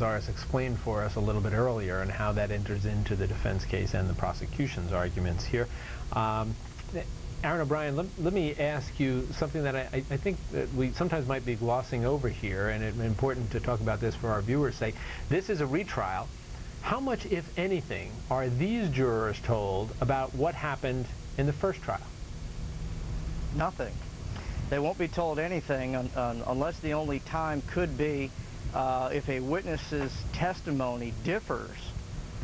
Aris explained for us a little bit earlier and how that enters into the defense case and the prosecution's arguments here. Aaron O'Brien, let me ask you something that I think that we sometimes might be glossing over here, and it's important to talk about this for our viewers' sake. This is a retrial. How much, if anything, are these jurors told about what happened in the first trial? Nothing. They won't be told anything unless the only time could be if a witness's testimony differs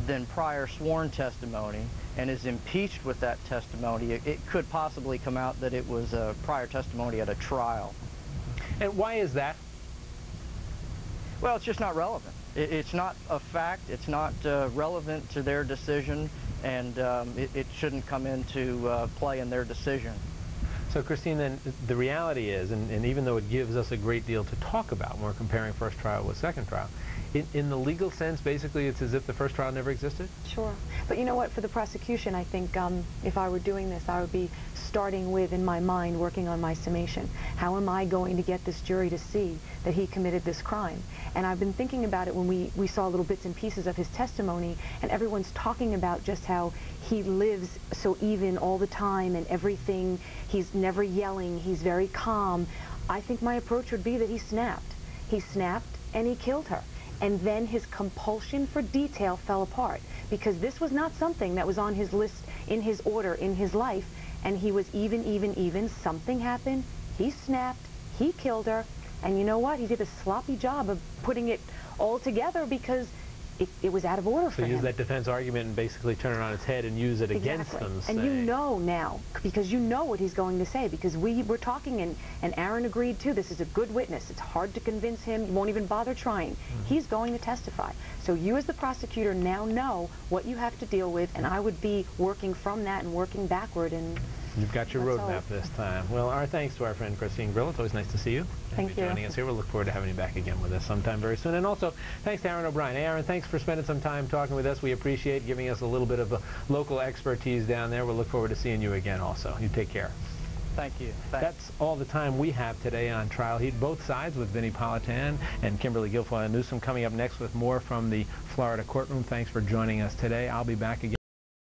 than prior sworn testimony and is impeached with that testimony. It could possibly come out that it was prior testimony at a trial. And why is that? Well, it's just not relevant. It's not a fact. It's not relevant to their decision, and it shouldn't come into play in their decision. So, Christine, then the reality is, and even though it gives us a great deal to talk about when we're comparing first trial with second trial, in the legal sense, basically, it's as if the first trial never existed? Sure. But you know what? For the prosecution, I think if I were doing this, I would be starting with, in my mind, working on my summation. How am I going to get this jury to see that he committed this crime? And I've been thinking about it when we saw little bits and pieces of his testimony, and everyone's talking about just how he lives so even all the time and everything. He's never yelling. He's very calm. I think my approach would be that he snapped. He snapped and he killed her. And then his compulsion for detail fell apart, because this was not something that was on his list, in his order, in his life, and he was even. Something happened, he snapped, he killed her, and you know what? He did a sloppy job of putting it all together because it was out of order for him. So use that defense argument and basically turn it on its head and use it against them. And you know now, because you know what he's going to say, because we were talking, and Aaron agreed too. This is a good witness. It's hard to convince him. You won't even bother trying. He's going to testify. So you as the prosecutor now know what you have to deal with, and I would be working from that and working backward. And you've got your roadmap this time. Well, our thanks to our friend Christine Grill. It's always nice to see you. Thank you. Joining us here. We'll look forward to having you back again with us sometime very soon. And also, thanks to Aaron O'Brien. Aaron, thanks for spending some time talking with us. We appreciate giving us a little bit of local expertise down there. We'll look forward to seeing you again also. You take care. Thank you. Thanks. That's all the time we have today on Trial Heat. Both sides with Vinnie Politan and Kimberly Guilfoyle Newsom coming up next with more from the Florida courtroom. Thanks for joining us today. I'll be back again.